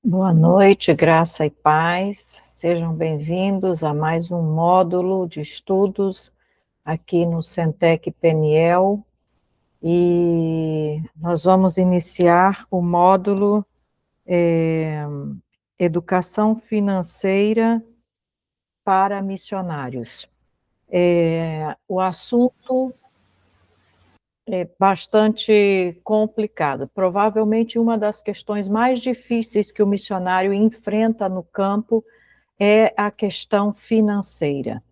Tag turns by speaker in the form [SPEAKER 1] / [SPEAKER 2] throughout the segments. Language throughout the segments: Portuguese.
[SPEAKER 1] Boa noite, graça e paz. Sejam bem-vindos a mais um módulo de estudos aqui no Centec Peniel. E nós vamos iniciar o módulo Educação Financeira para Missionários. O assunto é bastante complicado. Provavelmente uma das questões mais difíceis que o missionário enfrenta no campo é a questão financeira.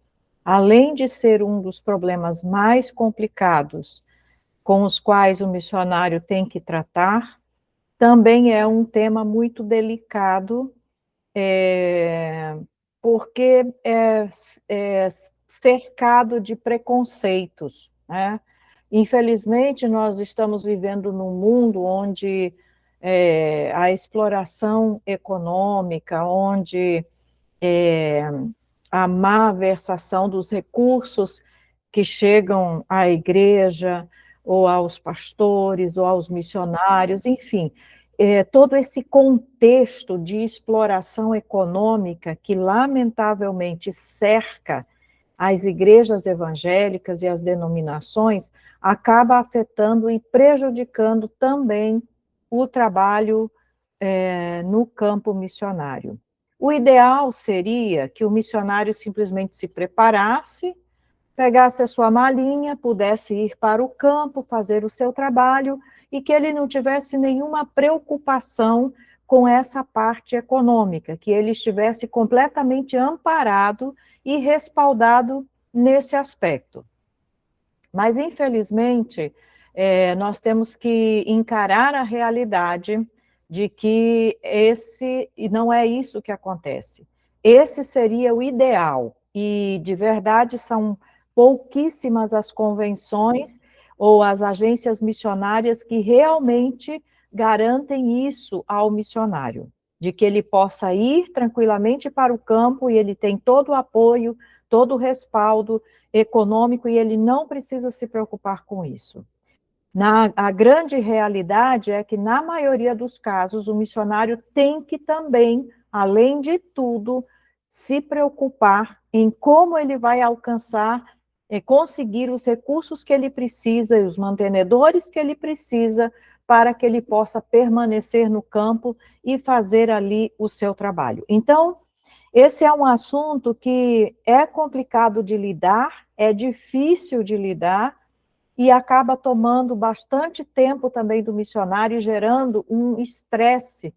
[SPEAKER 1] Além de ser um dos problemas mais complicados com os quais o missionário tem que tratar, também é um tema muito delicado, porque é cercado de preconceitos, né? Infelizmente, nós estamos vivendo num mundo onde a exploração econômica, onde a má versação dos recursos que chegam à igreja, ou aos pastores, ou aos missionários, enfim, todo esse contexto de exploração econômica que, lamentavelmente, cerca as igrejas evangélicas e as denominações, acaba afetando e prejudicando também o trabalho no campo missionário. O ideal seria que o missionário simplesmente se preparasse, pegasse a sua malinha, pudesse ir para o campo, fazer o seu trabalho, e que ele não tivesse nenhuma preocupação com essa parte econômica, que ele estivesse completamente amparado e respaldado nesse aspecto. Mas, infelizmente, nós temos que encarar a realidade de que e não é isso que acontece. Esse seria o ideal, e de verdade são pouquíssimas as convenções ou as agências missionárias que realmente garantem isso ao missionário, de que ele possa ir tranquilamente para o campo e ele tem todo o apoio, todo o respaldo econômico e ele não precisa se preocupar com isso. A grande realidade é que, na maioria dos casos, o missionário tem que também, além de tudo, se preocupar em como ele vai alcançar e conseguir os recursos que ele precisa e os mantenedores que ele precisa para que ele possa permanecer no campo e fazer ali o seu trabalho. Então, esse é um assunto que é complicado de lidar, é difícil de lidar, e acaba tomando bastante tempo também do missionário, gerando um estresse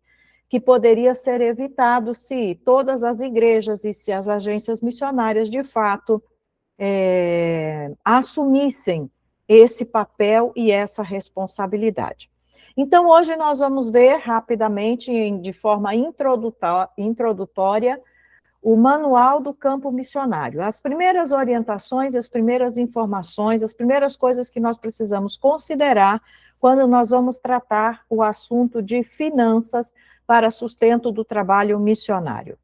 [SPEAKER 1] que poderia ser evitado se todas as igrejas e se as agências missionárias, de fato, assumissem esse papel e essa responsabilidade. Então, hoje nós vamos ver rapidamente, de forma introdutória, o Manual do Campo Missionário. As primeiras orientações, as primeiras informações, as primeiras coisas que nós precisamos considerar quando nós vamos tratar o assunto de finanças para sustento do trabalho missionário.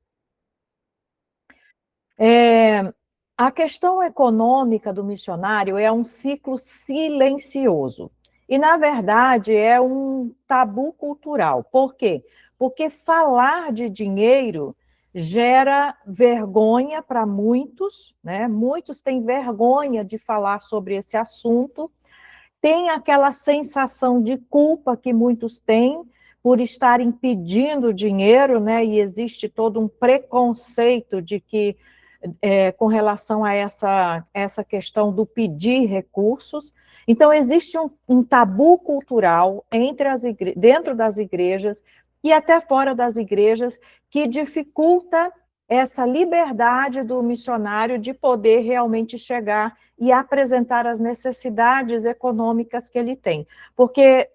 [SPEAKER 1] A questão econômica do missionário é um ciclo silencioso. E, na verdade, é um tabu cultural. Por quê? Porque falar de dinheiro gera vergonha para muitos, né? Muitos têm vergonha de falar sobre esse assunto, tem aquela sensação de culpa que muitos têm por estarem pedindo dinheiro, né? E existe todo um preconceito de que, com relação a essa questão do pedir recursos. Então, existe um tabu cultural dentro das igrejas e até fora das igrejas, que dificulta essa liberdade do missionário de poder realmente chegar e apresentar as necessidades econômicas que ele tem. Porque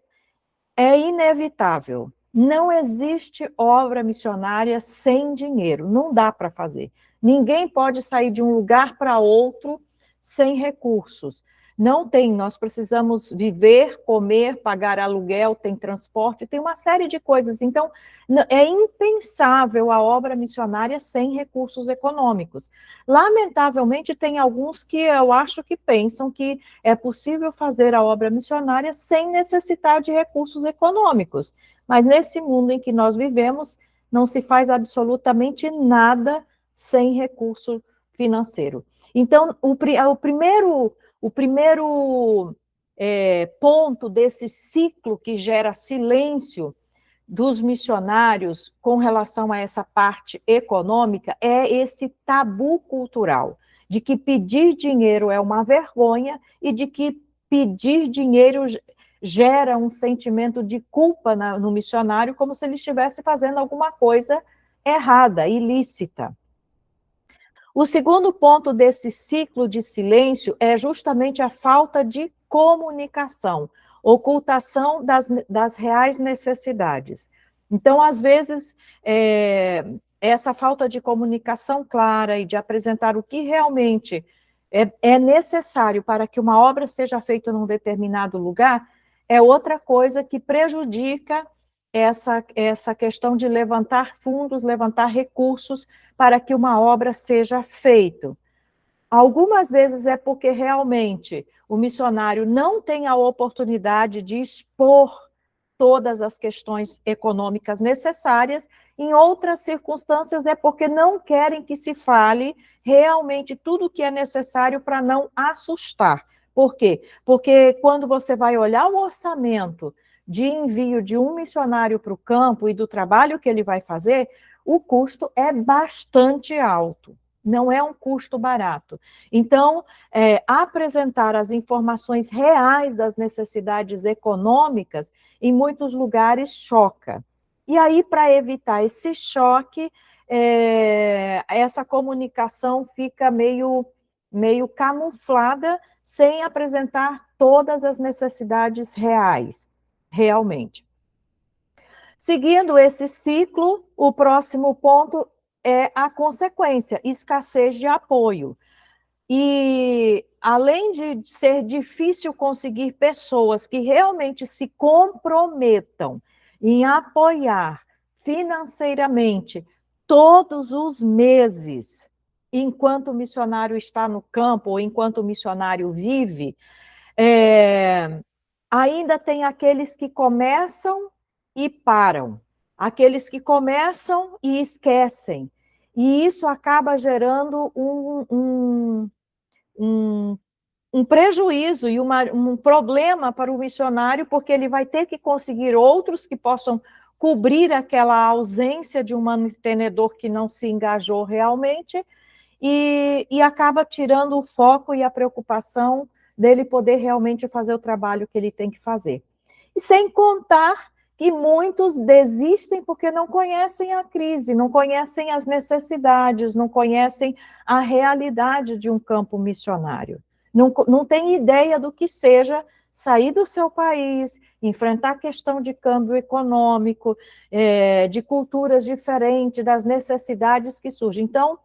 [SPEAKER 1] é inevitável, não existe obra missionária sem dinheiro, não dá para fazer. Ninguém pode sair de um lugar para outro sem recursos. Não tem, nós precisamos viver, comer, pagar aluguel, tem transporte, tem uma série de coisas. Então, é impensável a obra missionária sem recursos econômicos. Lamentavelmente, tem alguns que eu acho que pensam que é possível fazer a obra missionária sem necessitar de recursos econômicos. Mas nesse mundo em que nós vivemos, não se faz absolutamente nada sem recurso financeiro. Então, o primeiro ponto desse ciclo que gera silêncio dos missionários com relação a essa parte econômica é esse tabu cultural, de que pedir dinheiro é uma vergonha e de que pedir dinheiro gera um sentimento de culpa no missionário, como se ele estivesse fazendo alguma coisa errada, ilícita. O segundo ponto desse ciclo de silêncio é justamente a falta de comunicação, ocultação das reais necessidades. Então, às vezes, essa falta de comunicação clara e de apresentar o que realmente é necessário para que uma obra seja feita num determinado lugar é outra coisa que prejudica essa questão de levantar fundos, levantar recursos para que uma obra seja feita. Algumas vezes é porque realmente o missionário não tem a oportunidade de expor todas as questões econômicas necessárias, em outras circunstâncias é porque não querem que se fale realmente tudo o que é necessário para não assustar. Por quê? Porque quando você vai olhar o orçamento de envio de um missionário para o campo e do trabalho que ele vai fazer, o custo é bastante alto, não é um custo barato. Então, apresentar as informações reais das necessidades econômicas, em muitos lugares, choca. E aí, para evitar esse choque, essa comunicação fica meio camuflada, sem apresentar todas as necessidades reais, realmente. Seguindo esse ciclo, o próximo ponto é a consequência, escassez de apoio. E, além de ser difícil conseguir pessoas que realmente se comprometam em apoiar financeiramente todos os meses, enquanto o missionário está no campo ou enquanto o missionário vive, ainda tem aqueles que começam e param, aqueles que começam e esquecem, e isso acaba gerando um prejuízo e um problema para o missionário, porque ele vai ter que conseguir outros que possam cobrir aquela ausência de um mantenedor que não se engajou realmente, e acaba tirando o foco e a preocupação dele poder realmente fazer o trabalho que ele tem que fazer. E sem contar que muitos desistem porque não conhecem a crise, não conhecem as necessidades, não conhecem a realidade de um campo missionário. Não tem ideia do que seja sair do seu país, enfrentar a questão de câmbio econômico, de culturas diferentes, das necessidades que surgem. Então,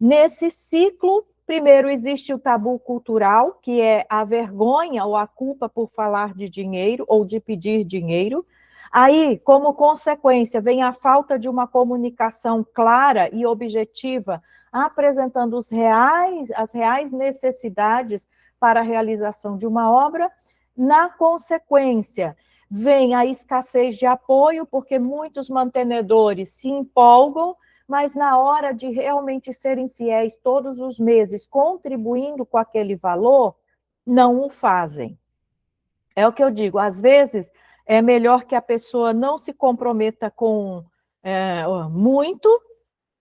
[SPEAKER 1] nesse ciclo, primeiro existe o tabu cultural, que é a vergonha ou a culpa por falar de dinheiro ou de pedir dinheiro. Aí, como consequência, vem a falta de uma comunicação clara e objetiva, apresentando as reais necessidades para a realização de uma obra. Na consequência, vem a escassez de apoio, porque muitos mantenedores se empolgam, mas na hora de realmente serem fiéis todos os meses, contribuindo com aquele valor, não o fazem. É o que eu digo, às vezes é melhor que a pessoa não se comprometa com muito,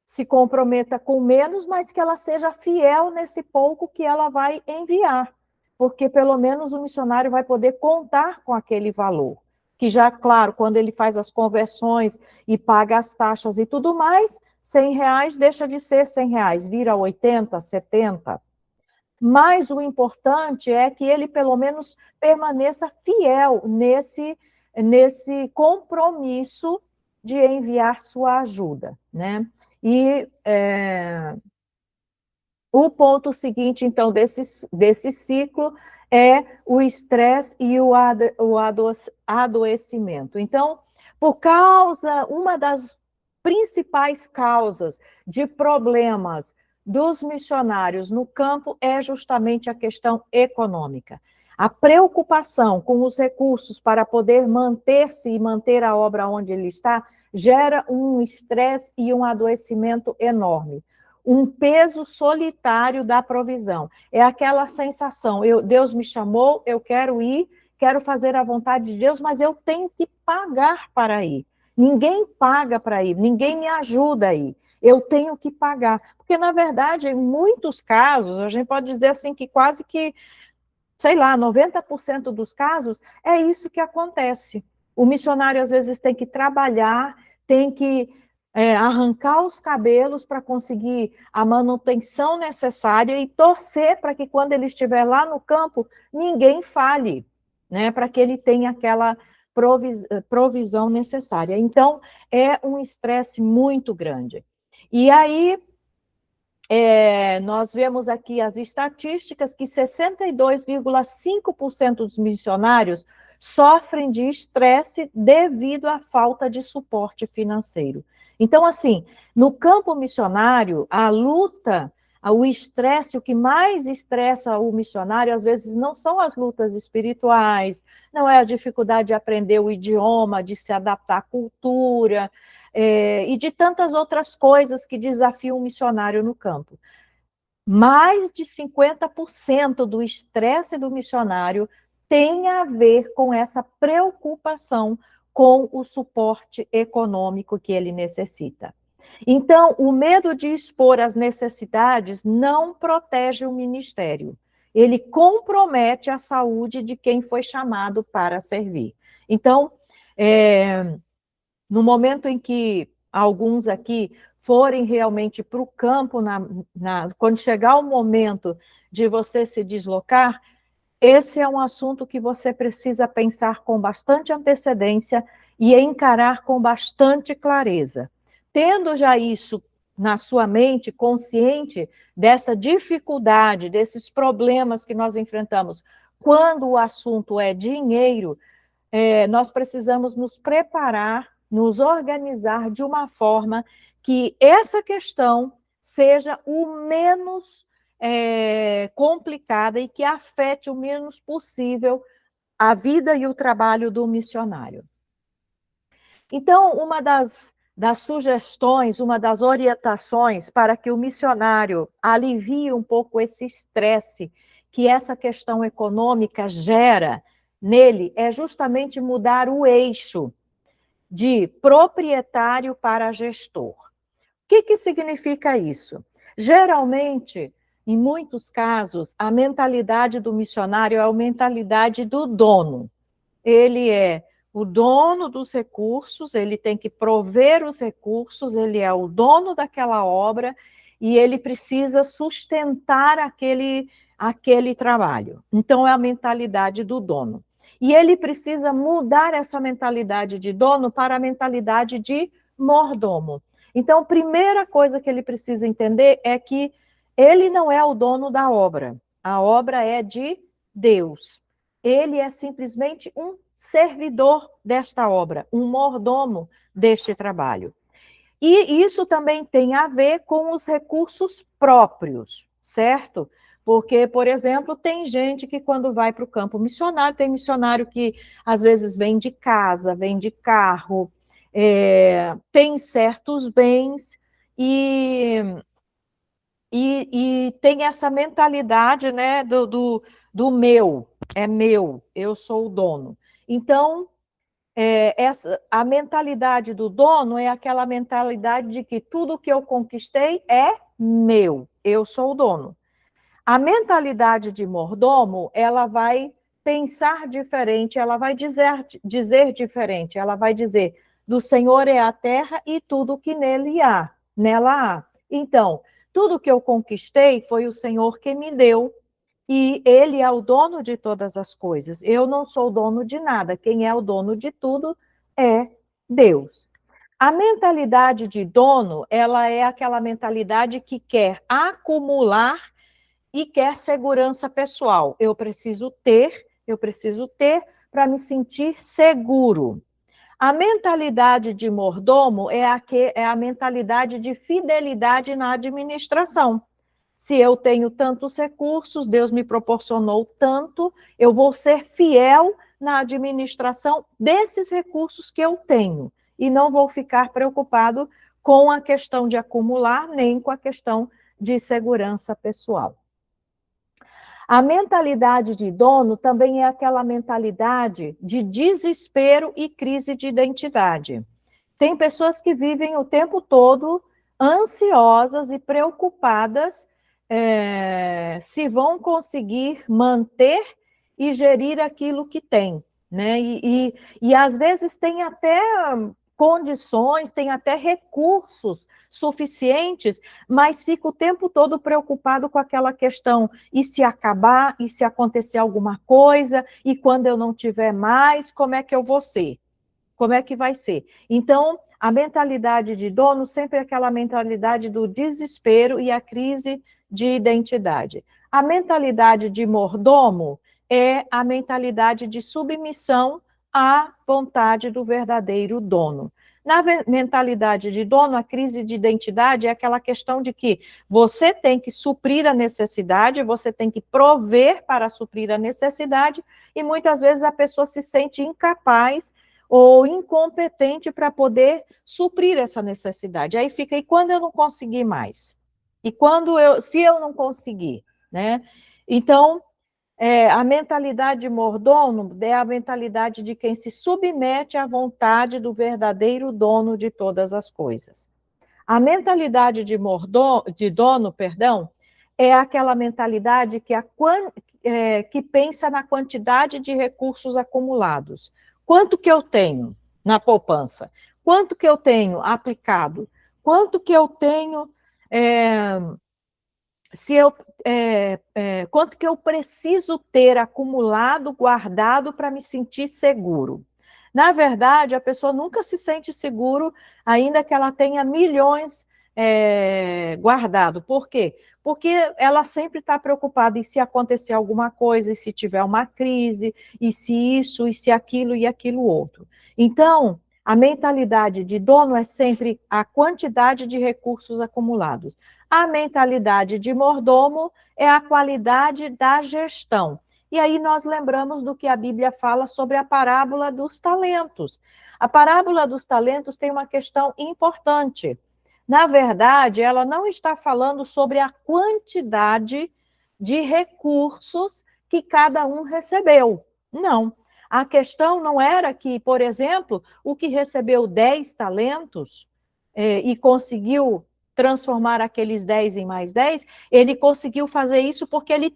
[SPEAKER 1] se comprometa com menos, mas que ela seja fiel nesse pouco que ela vai enviar, porque pelo menos o missionário vai poder contar com aquele valor, que já, claro, quando ele faz as conversões e paga as taxas e tudo mais, R$100 deixa de ser R$100, vira 80, 70. Mas o importante é que ele, pelo menos, permaneça fiel nesse compromisso de enviar sua ajuda, né? E o ponto seguinte, então, desse ciclo é o estresse e o adoecimento. Então, uma das principais causas de problemas dos missionários no campo é justamente a questão econômica. a preocupação com os recursos para poder manter-se e manter a obra onde ele está, gera um estresse e um adoecimento enorme. Um peso solitário da provisão. É aquela sensação, Deus me chamou, eu quero ir, quero fazer a vontade de Deus, mas eu tenho que pagar para ir. Ninguém paga para ir, ninguém me ajuda a ir. Eu tenho que pagar. Porque, na verdade, em muitos casos, a gente pode dizer assim que quase que, sei lá, 90% dos casos, é isso que acontece. O missionário, às vezes, tem que trabalhar, tem que arrancar os cabelos para conseguir a manutenção necessária e torcer para que, quando ele estiver lá no campo, ninguém fale, né, para que ele tenha aquela provisão necessária. Então, é um estresse muito grande. E aí, nós vemos aqui as estatísticas que 62,5% dos missionários sofrem de estresse devido à falta de suporte financeiro. Então, assim, no campo missionário, a luta, o estresse, o que mais estressa o missionário, às vezes, não são as lutas espirituais, não é a dificuldade de aprender o idioma, de se adaptar à cultura, e de tantas outras coisas que desafiam o missionário no campo. Mais de 50% do estresse do missionário tem a ver com essa preocupação com o suporte econômico que ele necessita. Então, o medo de expor as necessidades não protege o ministério. Ele compromete a saúde de quem foi chamado para servir. Então, no momento em que alguns aqui forem realmente para o campo, quando chegar o momento de você se deslocar, esse é um assunto que você precisa pensar com bastante antecedência e encarar com bastante clareza. Tendo já isso na sua mente, consciente dessa dificuldade, desses problemas que nós enfrentamos, quando o assunto é dinheiro, nós precisamos nos preparar, nos organizar de uma forma que essa questão seja o menos complicada e que afete o menos possível a vida e o trabalho do missionário. Então, uma das sugestões, uma das orientações para que o missionário alivie um pouco esse estresse que essa questão econômica gera nele é justamente mudar o eixo de proprietário para gestor. O que significa isso? Geralmente, em muitos casos, a mentalidade do missionário é a mentalidade do dono. Ele é o dono dos recursos, ele tem que prover os recursos, ele é o dono daquela obra e ele precisa sustentar aquele trabalho. Então, é a mentalidade do dono. E ele precisa mudar essa mentalidade de dono para a mentalidade de mordomo. Então, a primeira coisa que ele precisa entender é que ele não é o dono da obra. A obra é de Deus. Ele é simplesmente um servidor desta obra, um mordomo deste trabalho. E isso também tem a ver com os recursos próprios, certo? Porque, por exemplo, tem gente que quando vai para o campo missionário, tem missionário que às vezes vem de casa, vem de carro, tem certos bens e tem essa mentalidade, né, do meu, é meu, eu sou o dono. Então, a mentalidade do dono é aquela mentalidade de que tudo que eu conquistei é meu, eu sou o dono. A mentalidade de mordomo, ela vai pensar diferente, ela vai dizer diferente, ela vai dizer, do Senhor é a terra e tudo que nela há. Então, tudo que eu conquistei foi o Senhor que me deu, e ele é o dono de todas as coisas. Eu não sou dono de nada, quem é o dono de tudo é Deus. A mentalidade de dono, ela é aquela mentalidade que quer acumular e quer segurança pessoal. Eu preciso ter para me sentir seguro. A mentalidade de mordomo é a mentalidade de fidelidade na administração. Se eu tenho tantos recursos, Deus me proporcionou tanto, eu vou ser fiel na administração desses recursos que eu tenho, e não vou ficar preocupado com a questão de acumular, nem com a questão de segurança pessoal. A mentalidade de dono também é aquela mentalidade de desespero e crise de identidade. Tem pessoas que vivem o tempo todo ansiosas e preocupadas se vão conseguir manter e gerir aquilo que tem, né? E às vezes tem até condições, tem até recursos suficientes, mas fica o tempo todo preocupado com aquela questão, e se acabar, e se acontecer alguma coisa, e quando eu não tiver mais, como é que eu vou ser? Como é que vai ser? Então, a mentalidade de dono sempre é aquela mentalidade do desespero e a crise de identidade. A mentalidade de mordomo é a mentalidade de submissão à vontade do verdadeiro dono. Na mentalidade de dono, a crise de identidade é aquela questão de que você tem que suprir a necessidade, você tem que prover para suprir a necessidade, e muitas vezes a pessoa se sente incapaz ou incompetente para poder suprir essa necessidade. Aí fica, e quando eu não conseguir mais? E se eu não conseguir, né? Então, a mentalidade de mordomo é a mentalidade de quem se submete à vontade do verdadeiro dono de todas as coisas. A mentalidade de dono, é aquela mentalidade que pensa na quantidade de recursos acumulados. Quanto que eu tenho na poupança? Quanto que eu tenho aplicado? Quanto que eu tenho... quanto que eu preciso ter acumulado, guardado para me sentir seguro? Na verdade, a pessoa nunca se sente seguro, ainda que ela tenha milhões guardado. Por quê? Porque ela sempre está preocupada em se acontecer alguma coisa, e se tiver uma crise, e se isso, e se aquilo, e aquilo outro. Então, a mentalidade de dono é sempre a quantidade de recursos acumulados. A mentalidade de mordomo é a qualidade da gestão. E aí nós lembramos do que a Bíblia fala sobre a parábola dos talentos. A parábola dos talentos tem uma questão importante. Na verdade, ela não está falando sobre a quantidade de recursos que cada um recebeu. Não. A questão não era que, por exemplo, o que recebeu 10 talentos e conseguiu transformar aqueles 10 em mais 10, ele conseguiu fazer isso porque ele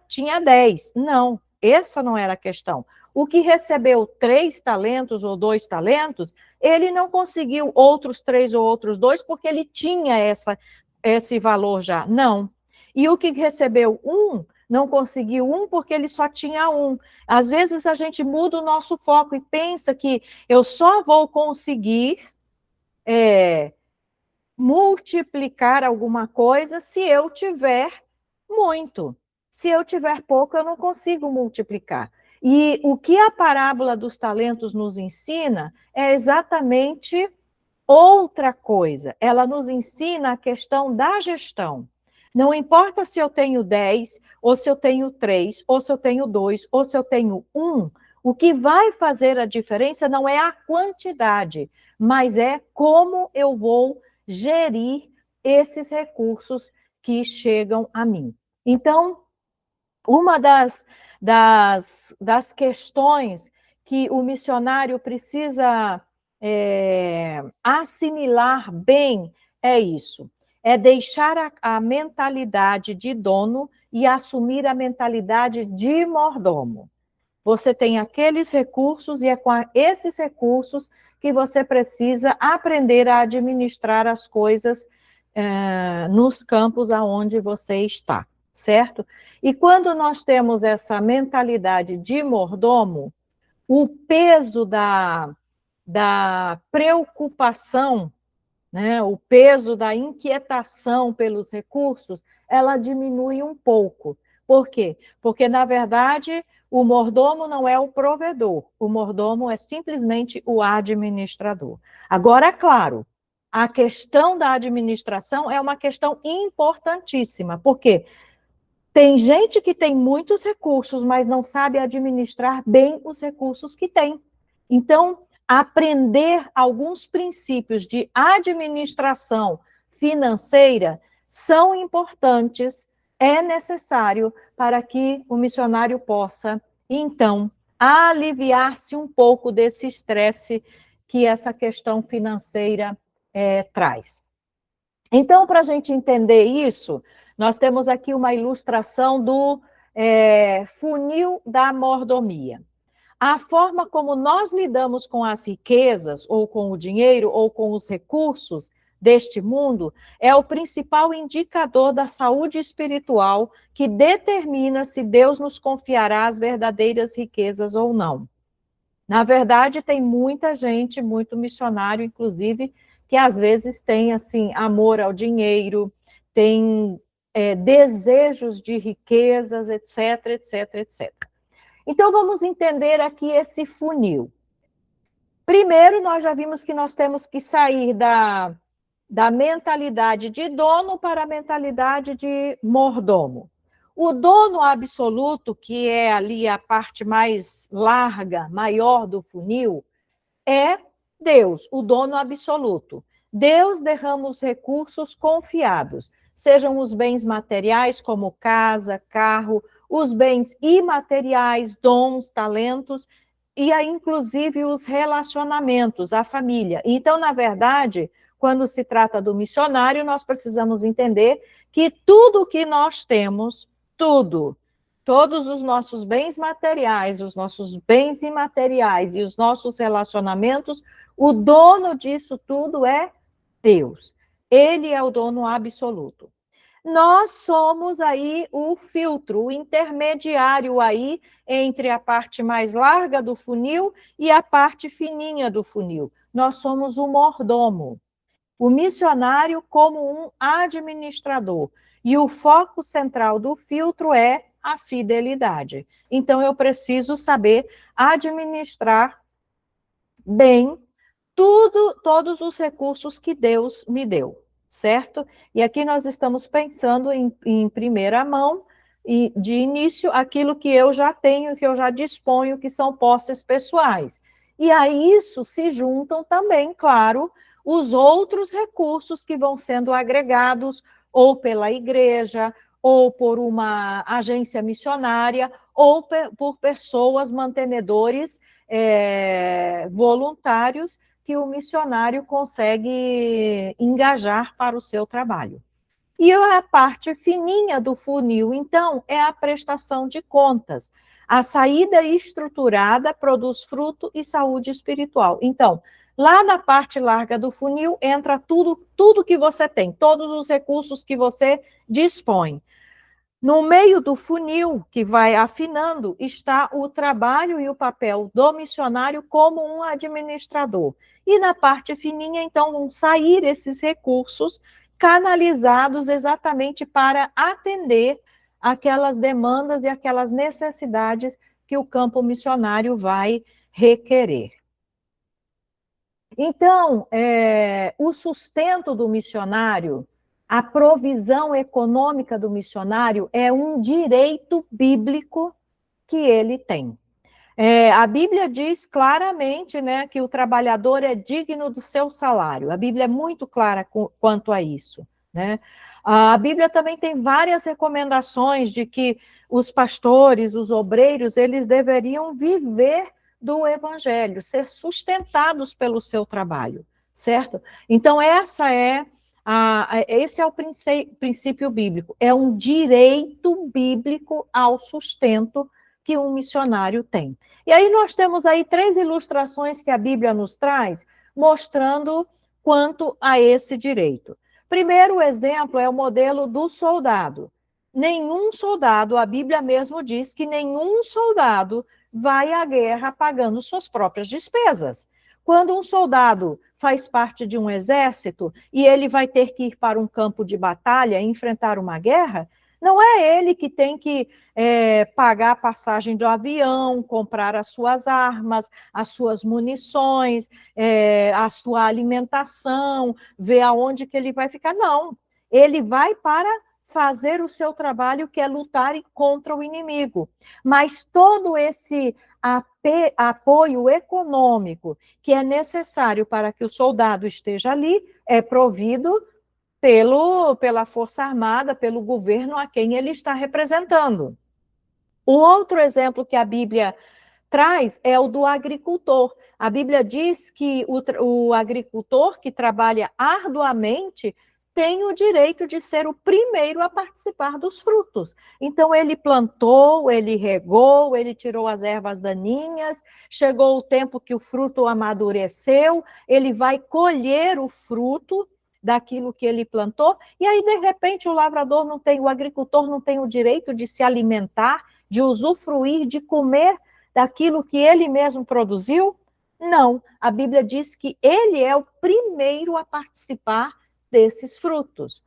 [SPEAKER 1] tinha 10. Não, essa não era a questão. O que recebeu 3 talentos ou 2 talentos, ele não conseguiu outros 3 ou outros 2 porque ele tinha esse valor já. Não. E o que recebeu 1, não conseguiu 1 porque ele só tinha 1. Às vezes a gente muda o nosso foco e pensa que eu só vou conseguir multiplicar alguma coisa se eu tiver muito. Se eu tiver pouco, eu não consigo multiplicar. E o que a parábola dos talentos nos ensina é exatamente outra coisa. Ela nos ensina a questão da gestão. Não importa se eu tenho 10, ou se eu tenho 3, ou se eu tenho 2, ou se eu tenho 1, o que vai fazer a diferença não é a quantidade, mas é como eu vou gerir esses recursos que chegam a mim. Então, uma das questões que o missionário precisa assimilar bem é isso, é deixar a mentalidade de dono e assumir a mentalidade de mordomo. Você tem aqueles recursos e é com esses recursos que você precisa aprender a administrar as coisas nos campos aonde você está, certo? E quando nós temos essa mentalidade de mordomo, o peso da preocupação, né, o peso da inquietação pelos recursos, ela diminui um pouco. Por quê? Porque, na verdade, o mordomo não é o provedor, o mordomo é simplesmente o administrador. Agora, é claro, a questão da administração é uma questão importantíssima, porque tem gente que tem muitos recursos, mas não sabe administrar bem os recursos que tem. Então, aprender alguns princípios de administração financeira são importantes, é necessário para que o missionário possa, então, aliviar-se um pouco desse estresse que essa questão financeira traz. Então, para a gente entender isso, nós temos aqui uma ilustração do funil da mordomia. A forma como nós lidamos com as riquezas, ou com o dinheiro, ou com os recursos deste mundo, é o principal indicador da saúde espiritual que determina se Deus nos confiará as verdadeiras riquezas ou não. Na verdade, tem muita gente, muito missionário, inclusive, que às vezes tem, assim, amor ao dinheiro, tem desejos de riquezas, etc, etc, etc. Então, vamos entender aqui esse funil. Primeiro, nós já vimos que nós temos que sair da mentalidade de dono para a mentalidade de mordomo. O dono absoluto, que é ali a parte mais larga, maior do funil, é Deus, o dono absoluto. Deus derrama os recursos confiados, sejam os bens materiais, como casa, carro, os bens imateriais, dons, talentos, e aí, inclusive, os relacionamentos, a família. Então, na verdade, quando se trata do missionário, nós precisamos entender que tudo que nós temos, todos os nossos bens materiais, os nossos bens imateriais e os nossos relacionamentos, o dono disso tudo é Deus. Ele é o dono absoluto. Nós somos aí o filtro, o intermediário aí entre a parte mais larga do funil e a parte fininha do funil. Nós somos o mordomo, o missionário como um administrador. E o foco central do filtro é a fidelidade. Então, eu preciso saber administrar bem todos os recursos que Deus me deu, certo? E aqui nós estamos pensando em primeira mão, e de início, aquilo que eu já tenho, que eu já disponho, que são posses pessoais. E a isso se juntam também, claro, os outros recursos que vão sendo agregados ou pela igreja, ou por uma agência missionária, ou por pessoas mantenedores voluntários que o missionário consegue engajar para o seu trabalho. E a parte fininha do funil, então, é a prestação de contas. A saída estruturada produz fruto e saúde espiritual. Então, lá na parte larga do funil entra tudo que você tem, todos os recursos que você dispõe. No meio do funil, que vai afinando, está o trabalho e o papel do missionário como um administrador. E na parte fininha, então, vão sair esses recursos canalizados exatamente para atender aquelas demandas e aquelas necessidades que o campo missionário vai requerer. Então, o sustento do missionário, a provisão econômica do missionário é um direito bíblico que ele tem. A Bíblia diz claramente, né, que o trabalhador é digno do seu salário. A Bíblia é muito clara quanto a isso, né? A Bíblia também tem várias recomendações de que os pastores, os obreiros, eles deveriam viver do evangelho, ser sustentados pelo seu trabalho, certo? Então, esse é o princípio bíblico, é um direito bíblico ao sustento que um missionário tem. E aí nós temos aí 3 ilustrações que a Bíblia nos traz, mostrando quanto a esse direito. Primeiro exemplo é o modelo do soldado. Nenhum soldado, a Bíblia mesmo diz que nenhum soldado vai à guerra pagando suas próprias despesas. Quando um soldado faz parte de um exército e ele vai ter que ir para um campo de batalha e enfrentar uma guerra, Não é ele que tem que pagar a passagem do avião, comprar as suas armas, as suas munições, a sua alimentação, ver aonde que ele vai ficar. Não, ele vai para fazer o seu trabalho, que é lutar contra o inimigo. Mas todo esse apoio econômico que é necessário para que o soldado esteja ali é provido pela Força Armada, pelo governo a quem ele está representando. O outro exemplo que a Bíblia traz é o do agricultor. A Bíblia diz que o agricultor que trabalha arduamente tem o direito de ser o primeiro a participar dos frutos. Então, ele plantou, ele regou, ele tirou as ervas daninhas, chegou o tempo que o fruto amadureceu, ele vai colher o fruto daquilo que ele plantou, e aí, de repente, o agricultor não tem o direito de se alimentar, de usufruir, de comer daquilo que ele mesmo produziu? Não, a Bíblia diz que ele é o primeiro a participar desses frutos.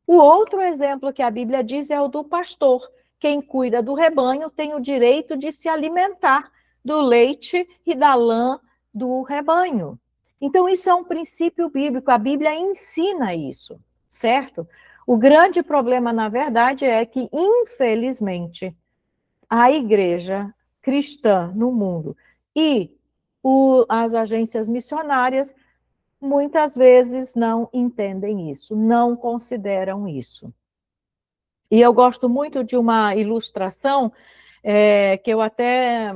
[SPEAKER 1] O outro exemplo que a Bíblia diz é o do pastor. Quem cuida do rebanho tem o direito de se alimentar do leite e da lã do rebanho. Então, isso é um princípio bíblico, a Bíblia ensina isso, certo? O grande problema, na verdade, é que, infelizmente, a igreja cristã no mundo e as agências missionárias muitas vezes não entendem isso, não consideram isso. E eu gosto muito de uma ilustração que eu até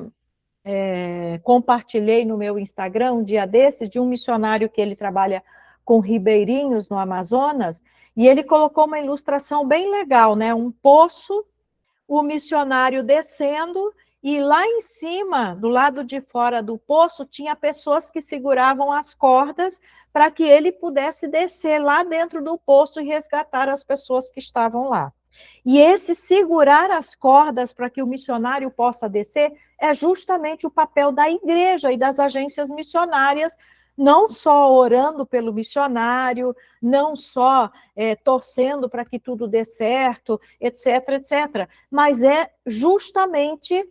[SPEAKER 1] compartilhei no meu Instagram um dia desses, de um missionário que ele trabalha com ribeirinhos no Amazonas, e ele colocou uma ilustração bem legal, né? Um poço, o missionário descendo, e lá em cima, do lado de fora do poço, tinha pessoas que seguravam as cordas para que ele pudesse descer lá dentro do poço e resgatar as pessoas que estavam lá. E esse segurar as cordas para que o missionário possa descer é justamente o papel da igreja e das agências missionárias, não só orando pelo missionário, não só torcendo para que tudo dê certo, etc., etc., mas é justamente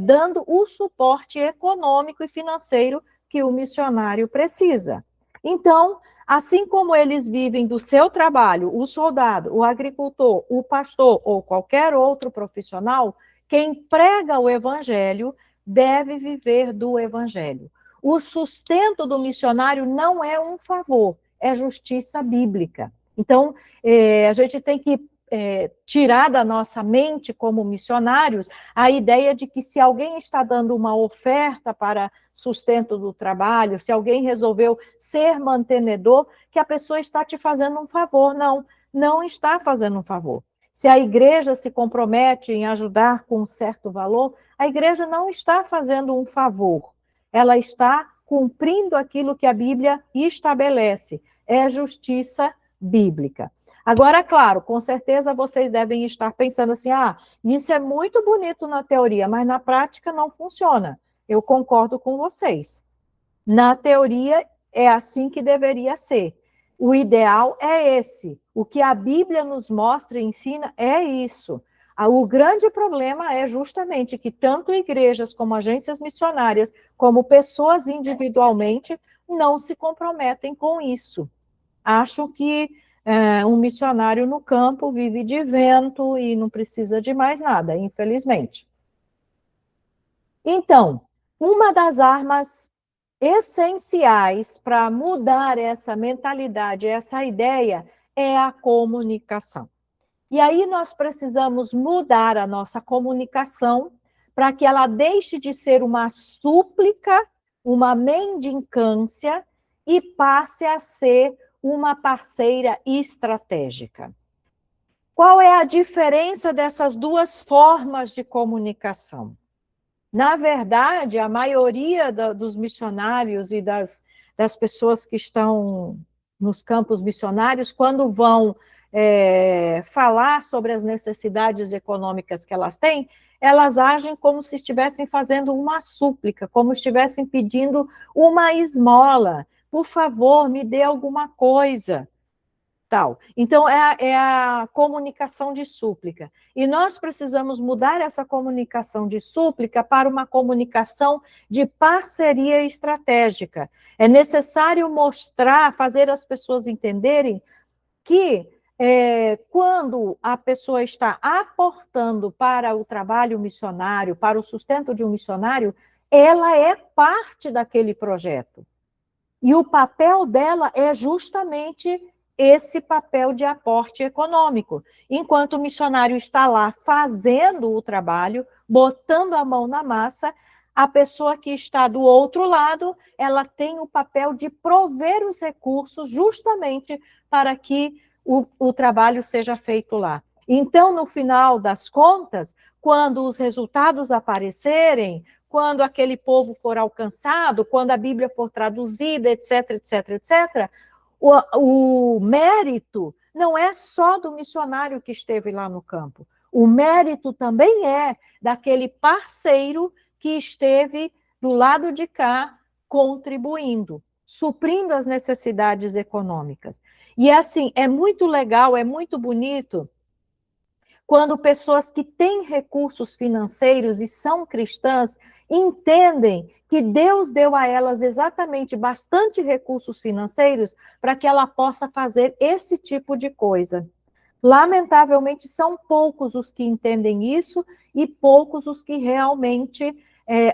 [SPEAKER 1] dando o suporte econômico e financeiro que o missionário precisa. Então, assim como eles vivem do seu trabalho, o soldado, o agricultor, o pastor ou qualquer outro profissional, quem prega o evangelho deve viver do evangelho. O sustento do missionário não é um favor, é justiça bíblica. Então, a gente tem que tirar da nossa mente, como missionários, a ideia de que se alguém está dando uma oferta para sustento do trabalho, se alguém resolveu ser mantenedor, que a pessoa está te fazendo um favor. Não, não está fazendo um favor. Se a igreja se compromete em ajudar com um certo valor, a igreja não está fazendo um favor. Ela está cumprindo aquilo que a Bíblia estabelece. É justiça bíblica. Agora, claro, com certeza vocês devem estar pensando assim, isso é muito bonito na teoria, mas na prática não funciona. Eu concordo com vocês. Na teoria, é assim que deveria ser. O ideal é esse. O que a Bíblia nos mostra e ensina é isso. O grande problema é justamente que tanto igrejas como agências missionárias, como pessoas individualmente, não se comprometem com isso. Acham que um missionário no campo vive de vento e não precisa de mais nada, infelizmente. Então, uma das armas essenciais para mudar essa mentalidade, essa ideia, é a comunicação. E aí nós precisamos mudar a nossa comunicação para que ela deixe de ser uma súplica, uma mendicância e passe a ser uma parceira estratégica. Qual é a diferença dessas duas formas de comunicação? Na verdade, a maioria dos missionários e das pessoas que estão nos campos missionários, quando vão falar sobre as necessidades econômicas que elas têm, elas agem como se estivessem fazendo uma súplica, como se estivessem pedindo uma esmola. Por favor, me dê alguma coisa. tal. Então, é a comunicação de súplica. E nós precisamos mudar essa comunicação de súplica para uma comunicação de parceria estratégica. É necessário mostrar, fazer as pessoas entenderem que quando a pessoa está aportando para o trabalho missionário, para o sustento de um missionário, ela é parte daquele projeto. E o papel dela é justamente esse papel de aporte econômico. Enquanto o missionário está lá fazendo o trabalho, botando a mão na massa, a pessoa que está do outro lado, ela tem o papel de prover os recursos justamente para que o trabalho seja feito lá. Então, no final das contas, quando os resultados aparecerem, quando aquele povo for alcançado, quando a Bíblia for traduzida, etc., etc., etc., o mérito não é só do missionário que esteve lá no campo. O mérito também é daquele parceiro que esteve do lado de cá contribuindo, suprindo as necessidades econômicas. E assim, é muito legal, é muito bonito quando pessoas que têm recursos financeiros e são cristãs entendem que Deus deu a elas exatamente bastante recursos financeiros para que ela possa fazer esse tipo de coisa. Lamentavelmente, são poucos os que entendem isso e poucos os que realmente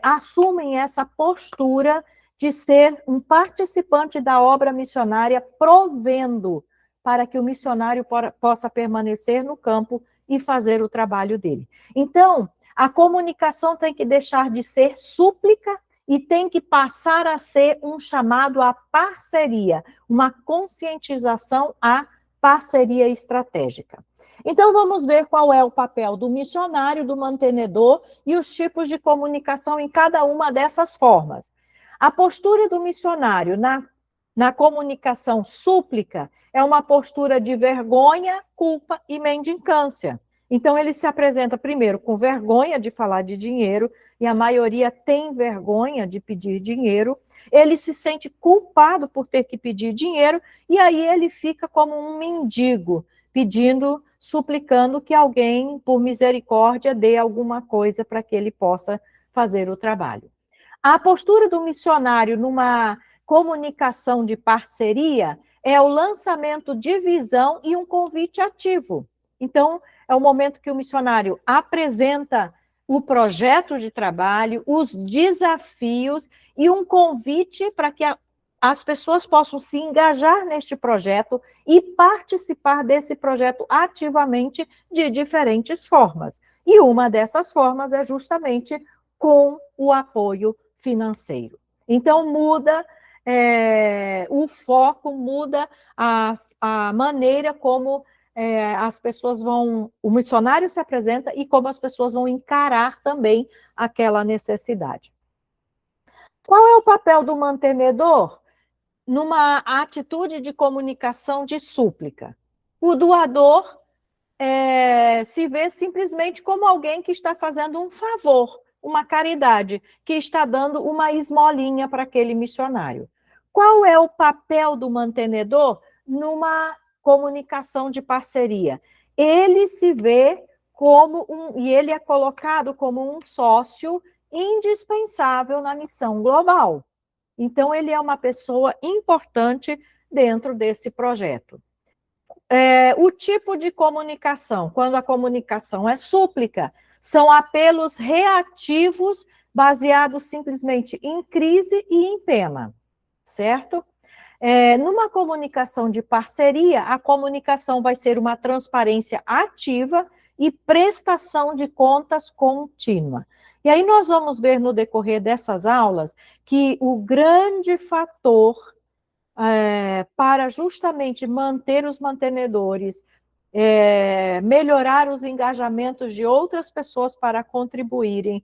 [SPEAKER 1] assumem essa postura de ser um participante da obra missionária, provendo para que o missionário possa permanecer no campo e fazer o trabalho dele. Então, a comunicação tem que deixar de ser súplica e tem que passar a ser um chamado à parceria, uma conscientização à parceria estratégica. Então, vamos ver qual é o papel do missionário, do mantenedor e os tipos de comunicação em cada uma dessas formas. A postura do missionário na comunicação súplica é uma postura de vergonha, culpa e mendicância. Então, ele se apresenta primeiro com vergonha de falar de dinheiro, e a maioria tem vergonha de pedir dinheiro. Ele se sente culpado por ter que pedir dinheiro, e aí ele fica como um mendigo, pedindo, suplicando que alguém, por misericórdia, dê alguma coisa para que ele possa fazer o trabalho. A postura do missionário numa comunicação de parceria é o lançamento de visão e um convite ativo. Então, é o momento que o missionário apresenta o projeto de trabalho, os desafios e um convite para que as pessoas possam se engajar neste projeto e participar desse projeto ativamente de diferentes formas. E uma dessas formas é justamente com o apoio financeiro. Então, muda o foco, muda a maneira como as pessoas o missionário se apresenta e como as pessoas vão encarar também aquela necessidade. Qual é o papel do mantenedor numa atitude de comunicação de súplica? O doador se vê simplesmente como alguém que está fazendo um favor, uma caridade, que está dando uma esmolinha para aquele missionário. Qual é o papel do mantenedor numa comunicação de parceria? Ele se vê como e ele é colocado como um sócio indispensável na missão global. Então, ele é uma pessoa importante dentro desse projeto. O tipo de comunicação, quando a comunicação é súplica, são apelos reativos baseados simplesmente em crise e em pena, certo? Numa comunicação de parceria, a comunicação vai ser uma transparência ativa e prestação de contas contínua. E aí nós vamos ver no decorrer dessas aulas que o grande fator para justamente manter os mantenedores, melhorar os engajamentos de outras pessoas para contribuírem,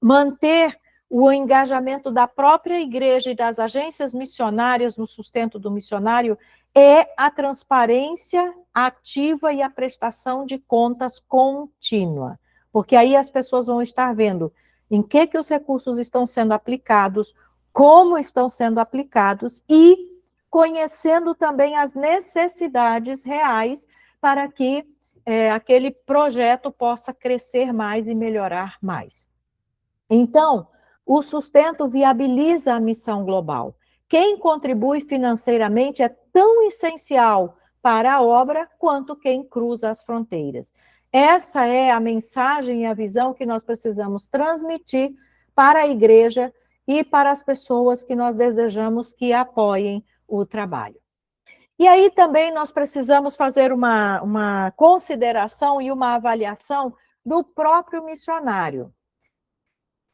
[SPEAKER 1] manter o engajamento da própria igreja e das agências missionárias no sustento do missionário é a transparência ativa e a prestação de contas contínua. Porque aí as pessoas vão estar vendo em que os recursos estão sendo aplicados, como estão sendo aplicados e conhecendo também as necessidades reais para que aquele projeto possa crescer mais e melhorar mais. Então, o sustento viabiliza a missão global. Quem contribui financeiramente é tão essencial para a obra quanto quem cruza as fronteiras. Essa é a mensagem e a visão que nós precisamos transmitir para a igreja e para as pessoas que nós desejamos que apoiem o trabalho. E aí também nós precisamos fazer uma consideração e uma avaliação do próprio missionário.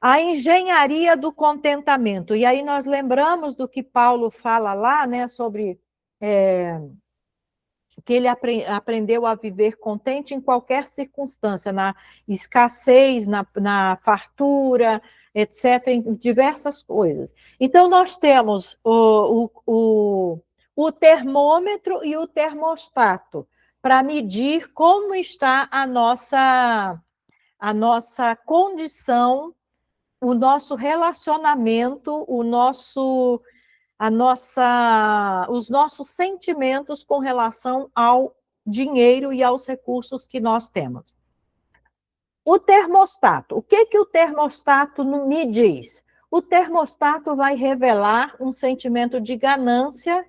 [SPEAKER 1] A engenharia do contentamento. E aí nós lembramos do que Paulo fala lá, né, sobre que ele aprendeu a viver contente em qualquer circunstância, na escassez, na fartura, etc., em diversas coisas. Então, nós temos o termômetro e o termostato para medir como está a nossa condição, o nosso relacionamento, os nossos sentimentos com relação ao dinheiro e aos recursos que nós temos. O termostato. O que o termostato me diz? O termostato vai revelar um sentimento de ganância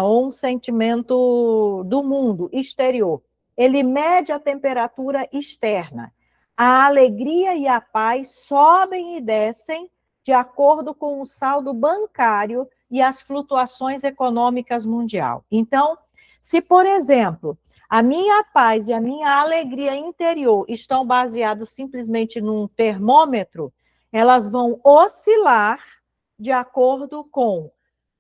[SPEAKER 1] ou um sentimento do mundo exterior. Ele mede a temperatura externa. A alegria e a paz sobem e descem de acordo com o saldo bancário e as flutuações econômicas mundial. Então, se, por exemplo, a minha paz e a minha alegria interior estão baseados simplesmente num termômetro, elas vão oscilar de acordo com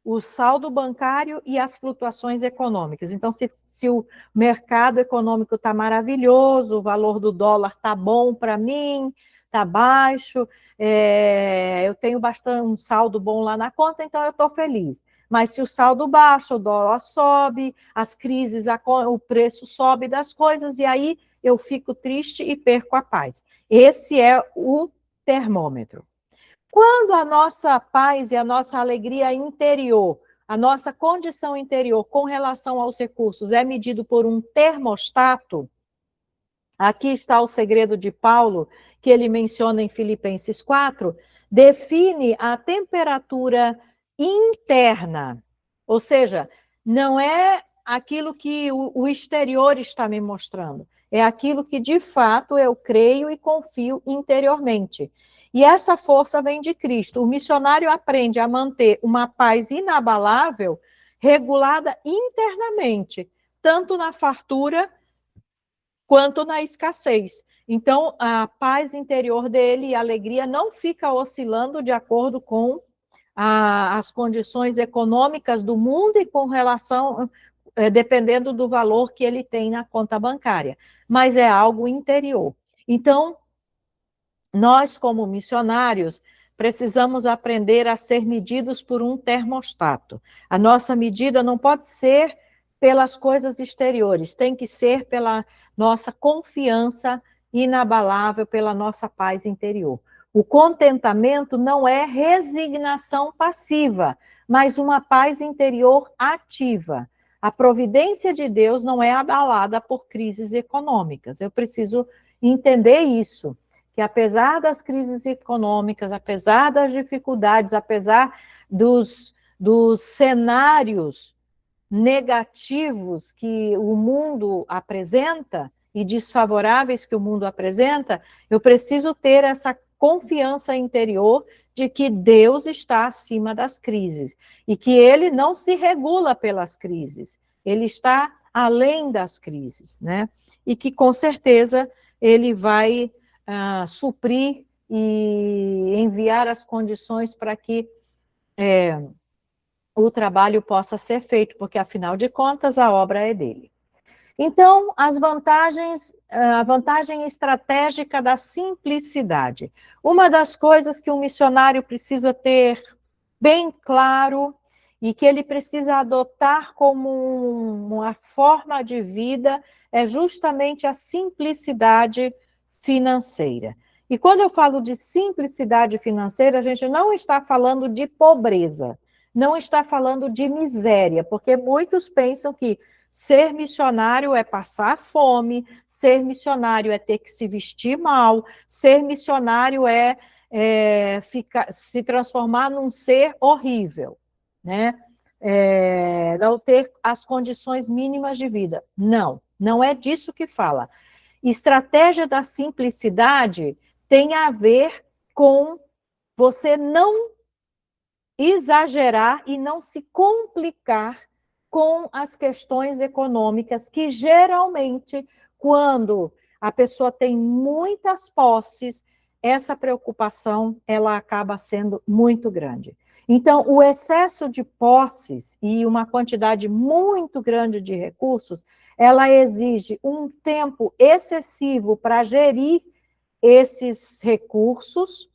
[SPEAKER 1] o saldo bancário e as flutuações econômicas. Então, se o mercado econômico está maravilhoso, o valor do dólar está bom para mim, está baixo, eu tenho bastante um saldo bom lá na conta, então eu estou feliz. Mas se o saldo baixa, o dólar sobe, as crises, o preço sobe das coisas, e aí eu fico triste e perco a paz. Esse é o termômetro. Quando a nossa paz e a nossa alegria interior, a nossa condição interior com relação aos recursos é medido por um termostato, aqui está o segredo de Paulo, que ele menciona em Filipenses 4, define a temperatura interna, ou seja, não é aquilo que o exterior está me mostrando, é aquilo que de fato eu creio e confio interiormente. E essa força vem de Cristo. O missionário aprende a manter uma paz inabalável, regulada internamente, tanto na fartura quanto na escassez. Então, a paz interior dele e a alegria não fica oscilando de acordo com as condições econômicas do mundo e com relação, dependendo do valor que ele tem na conta bancária, mas é algo interior. Então, nós, como missionários, precisamos aprender a ser medidos por um termostato. A nossa medida não pode ser pelas coisas exteriores, tem que ser pela nossa confiança inabalável, pela nossa paz interior. O contentamento não é resignação passiva, mas uma paz interior ativa. A providência de Deus não é abalada por crises econômicas. Eu preciso entender isso, que apesar das crises econômicas, apesar das dificuldades, apesar dos cenários negativos que o mundo apresenta e desfavoráveis que o mundo apresenta, eu preciso ter essa confiança interior de que Deus está acima das crises e que ele não se regula pelas crises, ele está além das crises, né? E que com certeza ele vai suprir e enviar as condições para que o trabalho possa ser feito, porque, afinal de contas, a obra é dele. Então, a vantagem estratégica da simplicidade. Uma das coisas que um missionário precisa ter bem claro e que ele precisa adotar como uma forma de vida é justamente a simplicidade financeira. E quando eu falo de simplicidade financeira, a gente não está falando de pobreza. não está falando de miséria, porque muitos pensam que ser missionário é passar fome, ser missionário é ter que se vestir mal, ser missionário é, se transformar num ser horrível, né? Não ter as condições mínimas de vida. Não, não é disso que fala. Estratégia da simplicidade tem a ver com você não exagerar e não se complicar com as questões econômicas, que geralmente, quando a pessoa tem muitas posses, essa preocupação ela acaba sendo muito grande. Então, o excesso de posses e uma quantidade muito grande de recursos, ela exige um tempo excessivo para gerir esses recursos,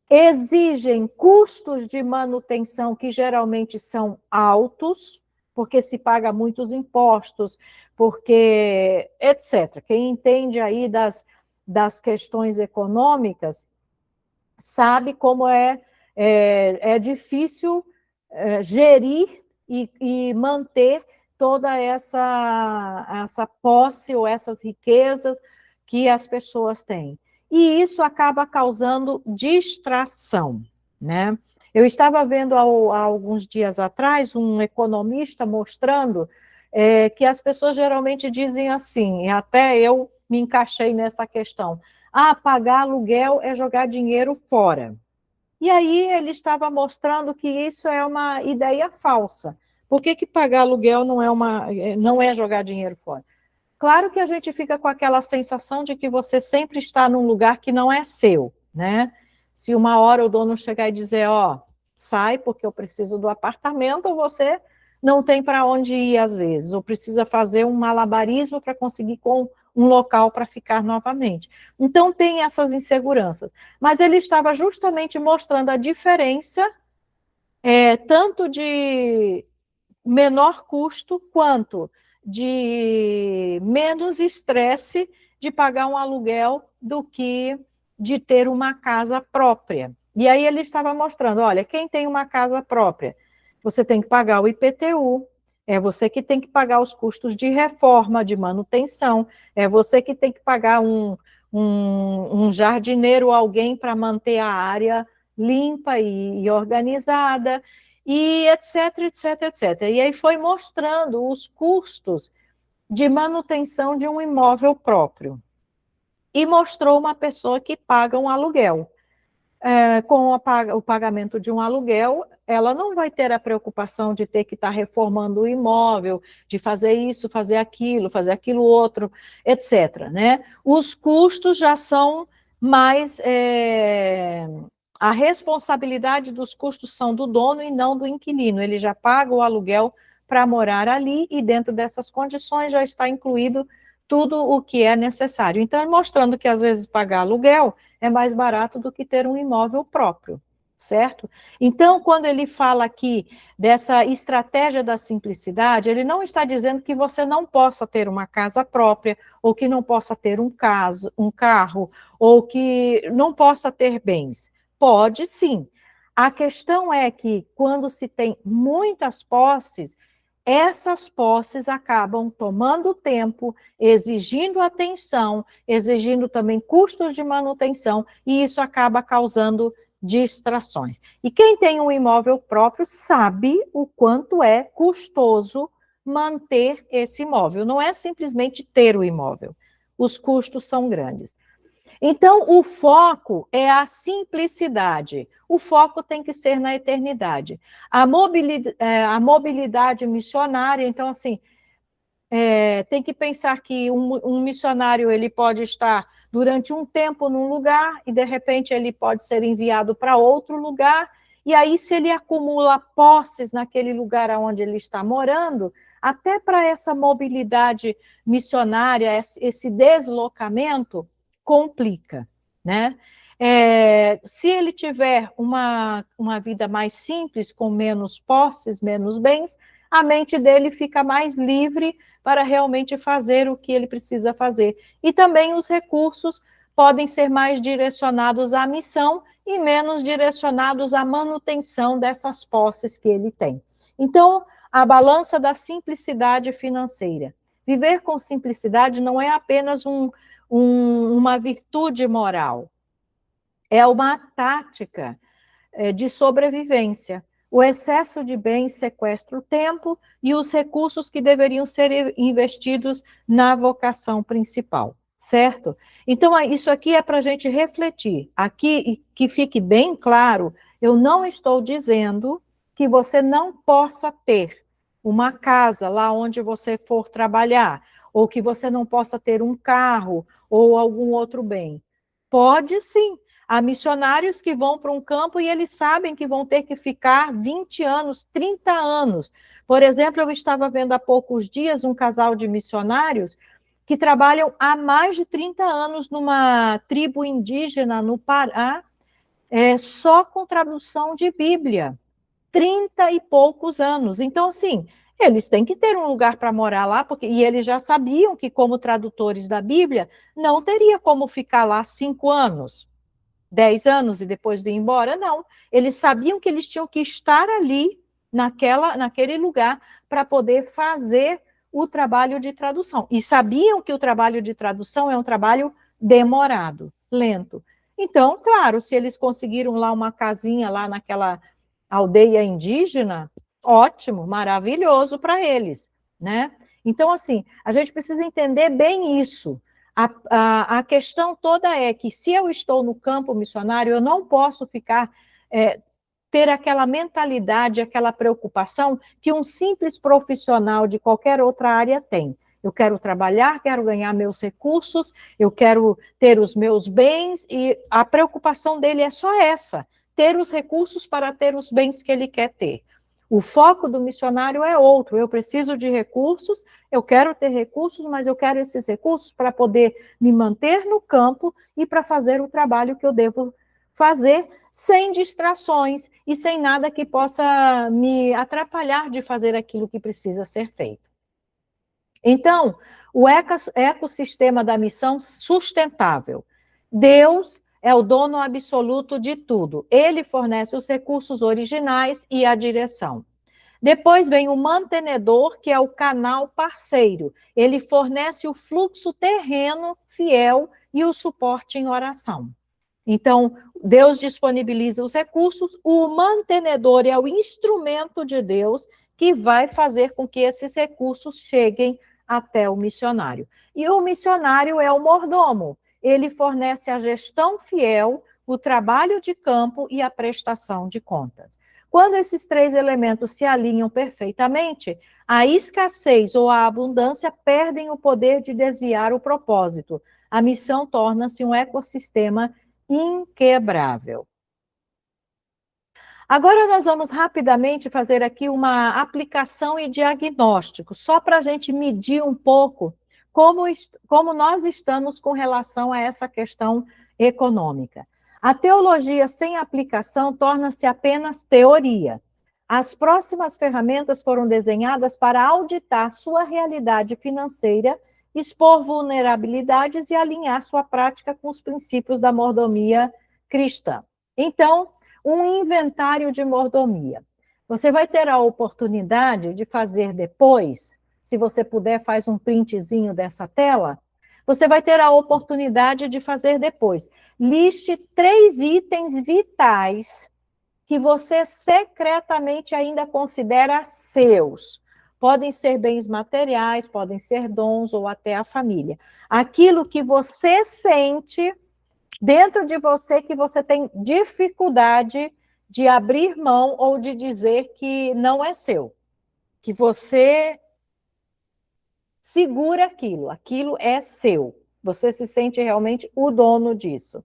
[SPEAKER 1] exigem custos de manutenção que geralmente são altos, porque se paga muitos impostos, porque, etc. Quem entende aí das questões econômicas sabe como é difícil gerir e manter toda essa posse ou essas riquezas que as pessoas têm. E isso acaba causando distração, né? Eu estava vendo há alguns dias atrás um economista mostrando que as pessoas geralmente dizem assim, e até eu me encaixei nessa questão, pagar aluguel é jogar dinheiro fora. E aí ele estava mostrando que isso é uma ideia falsa. Por que pagar aluguel não é jogar dinheiro fora? Claro que a gente fica com aquela sensação de que você sempre está num lugar que não é seu, né? Se uma hora o dono chegar e dizer, sai porque eu preciso do apartamento, ou você não tem para onde ir às vezes, ou precisa fazer um malabarismo para conseguir com um local para ficar novamente. Então tem essas inseguranças. Mas ele estava justamente mostrando a diferença, tanto de menor custo quanto de menos estresse de pagar um aluguel do que de ter uma casa própria. E aí ele estava mostrando, olha, quem tem uma casa própria, você tem que pagar o IPTU, é você que tem que pagar os custos de reforma, de manutenção, é você que tem que pagar um jardineiro, alguém para manter a área limpa e organizada, e etc, etc, etc. E aí foi mostrando os custos de manutenção de um imóvel próprio. E mostrou uma pessoa que paga um aluguel. Com o pagamento de um aluguel, ela não vai ter a preocupação de ter que estar reformando o imóvel, de fazer isso, fazer aquilo outro, etc. Né? Os custos já são mais... a responsabilidade dos custos são do dono e não do inquilino. Ele já paga o aluguel para morar ali e dentro dessas condições já está incluído tudo o que é necessário. Então, mostrando que às vezes pagar aluguel é mais barato do que ter um imóvel próprio, certo? Então, quando ele fala aqui dessa estratégia da simplicidade, ele não está dizendo que você não possa ter uma casa própria, ou que não possa ter um carro, ou que não possa ter bens. Pode sim. A questão é que, quando se tem muitas posses, essas posses acabam tomando tempo, exigindo atenção, exigindo também custos de manutenção, e isso acaba causando distrações. E quem tem um imóvel próprio sabe o quanto é custoso manter esse imóvel. Não é simplesmente ter o imóvel. Os custos são grandes. Então, o foco é a simplicidade. O foco tem que ser na eternidade. A mobilidade missionária, então, assim, tem que pensar que um missionário ele pode estar durante um tempo num lugar e, de repente, ele pode ser enviado para outro lugar, e aí, se ele acumula posses naquele lugar onde ele está morando, até para essa mobilidade missionária, esse deslocamento, complica, né? Se ele tiver uma vida mais simples, com menos posses, menos bens, a mente dele fica mais livre para realmente fazer o que ele precisa fazer. E também os recursos podem ser mais direcionados à missão e menos direcionados à manutenção dessas posses que ele tem. Então, a balança da simplicidade financeira. Viver com simplicidade não é apenas uma virtude moral, é uma tática de sobrevivência. O excesso de bens sequestra o tempo e os recursos que deveriam ser investidos na vocação principal, certo? Então, isso aqui é para a gente refletir. Aqui, que fique bem claro, eu não estou dizendo que você não possa ter uma casa lá onde você for trabalhar, ou que você não possa ter um carro ou algum outro bem. Pode sim. Há missionários que vão para um campo e eles sabem que vão ter que ficar 20 anos, 30 anos. Por exemplo, eu estava vendo há poucos dias um casal de missionários que trabalham há mais de 30 anos numa tribo indígena no Pará, só com tradução de Bíblia. 30 e poucos anos. Então, assim, eles têm que ter um lugar para morar lá, e eles já sabiam que, como tradutores da Bíblia, não teria como ficar lá 5 anos. 10 anos e depois vir embora, não. Eles sabiam que eles tinham que estar ali, naquele lugar, para poder fazer o trabalho de tradução. E sabiam que o trabalho de tradução é um trabalho demorado, lento. Então, claro, se eles conseguiram lá uma casinha lá naquela aldeia indígena, ótimo, maravilhoso para eles, né? Então, assim, a gente precisa entender bem isso. A questão toda é que, se eu estou no campo missionário, eu não posso ficar, ter aquela mentalidade, aquela preocupação que um simples profissional de qualquer outra área tem. Eu quero trabalhar, quero ganhar meus recursos, eu quero ter os meus bens, e a preocupação dele é só essa, ter os recursos para ter os bens que ele quer ter. O foco do missionário é outro. Eu preciso de recursos, eu quero ter recursos, mas eu quero esses recursos para poder me manter no campo e para fazer o trabalho que eu devo fazer, sem distrações e sem nada que possa me atrapalhar de fazer aquilo que precisa ser feito. Então, o ecossistema da missão sustentável. Deus é o dono absoluto de tudo. Ele fornece os recursos originais e a direção. Depois vem o mantenedor, que é o canal parceiro. Ele fornece o fluxo terreno fiel e o suporte em oração. Então, Deus disponibiliza os recursos, o mantenedor é o instrumento de Deus que vai fazer com que esses recursos cheguem até o missionário. E o missionário é o mordomo. Ele fornece a gestão fiel, o trabalho de campo e a prestação de contas. Quando esses 3 elementos se alinham perfeitamente, a escassez ou a abundância perdem o poder de desviar o propósito. A missão torna-se um ecossistema inquebrável. Agora nós vamos rapidamente fazer aqui uma aplicação e diagnóstico, só para a gente medir um pouco como nós estamos com relação a essa questão econômica. A teologia sem aplicação torna-se apenas teoria. As próximas ferramentas foram desenhadas para auditar sua realidade financeira, expor vulnerabilidades e alinhar sua prática com os princípios da mordomia cristã. Então, um inventário de mordomia. Você vai ter a oportunidade de fazer depois, se você puder, faz um printzinho dessa tela, você vai ter a oportunidade de fazer depois. Liste 3 itens vitais que você secretamente ainda considera seus. Podem ser bens materiais, podem ser dons ou até a família. Aquilo que você sente dentro de você que você tem dificuldade de abrir mão ou de dizer que não é seu, que você segura aquilo é seu, você se sente realmente o dono disso.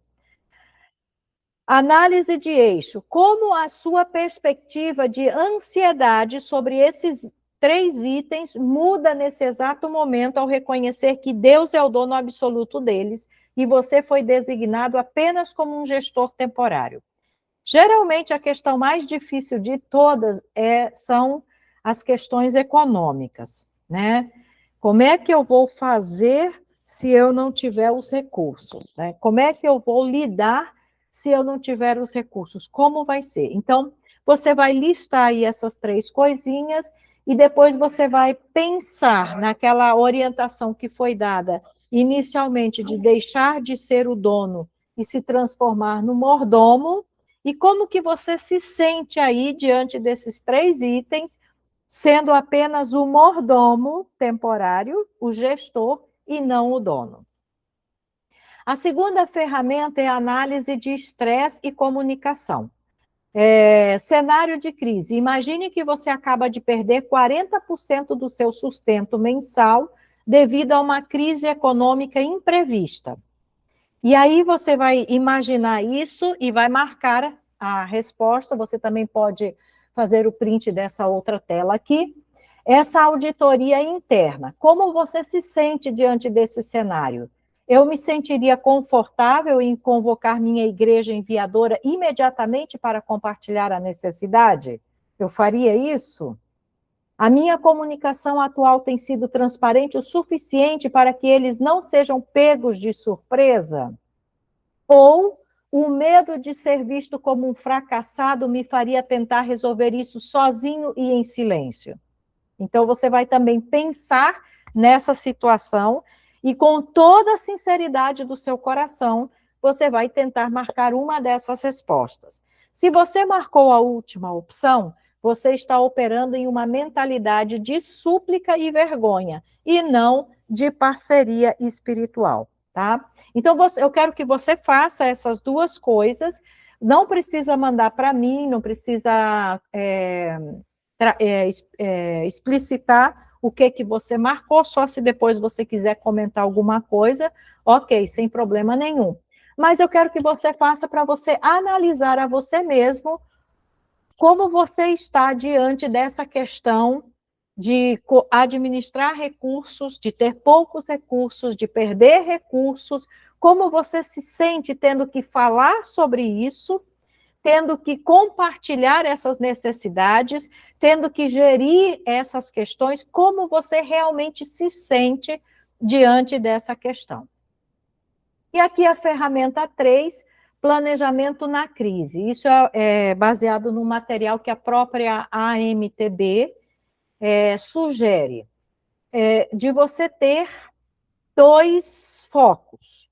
[SPEAKER 1] Análise de eixo, como a sua perspectiva de ansiedade sobre esses 3 itens muda nesse exato momento ao reconhecer que Deus é o dono absoluto deles e você foi designado apenas como um gestor temporário. Geralmente, a questão mais difícil de todas são as questões econômicas, né? Como é que eu vou fazer se eu não tiver os recursos, né? Como é que eu vou lidar se eu não tiver os recursos? Como vai ser? Então, você vai listar aí essas 3 coisinhas e depois você vai pensar naquela orientação que foi dada inicialmente de deixar de ser o dono e se transformar no mordomo, e como que você se sente aí diante desses 3 itens, sendo apenas o mordomo temporário, o gestor, e não o dono. A segunda ferramenta é a análise de estresse e comunicação. Cenário de crise. Imagine que você acaba de perder 40% do seu sustento mensal devido a uma crise econômica imprevista. E aí você vai imaginar isso e vai marcar a resposta. Você também pode fazer o print dessa outra tela aqui. Essa auditoria interna. Como você se sente diante desse cenário? Eu me sentiria confortável em convocar minha igreja enviadora imediatamente para compartilhar a necessidade? Eu faria isso? A minha comunicação atual tem sido transparente o suficiente para que eles não sejam pegos de surpresa? Ou o medo de ser visto como um fracassado me faria tentar resolver isso sozinho e em silêncio? Então, você vai também pensar nessa situação e, com toda a sinceridade do seu coração, você vai tentar marcar uma dessas respostas. Se você marcou a última opção, você está operando em uma mentalidade de súplica e vergonha, e não de parceria espiritual, tá? Então, eu quero que você faça essas 2 coisas. Não precisa mandar para mim, não precisa explicitar o que você marcou, só se depois você quiser comentar alguma coisa, ok, sem problema nenhum. Mas eu quero que você faça para você analisar a você mesmo como você está diante dessa questão de administrar recursos, de ter poucos recursos, de perder recursos, como você se sente tendo que falar sobre isso, tendo que compartilhar essas necessidades, tendo que gerir essas questões, como você realmente se sente diante dessa questão. E aqui a ferramenta 3, planejamento na crise. Isso é baseado no material que a própria AMTB sugere, de você ter 2 focos.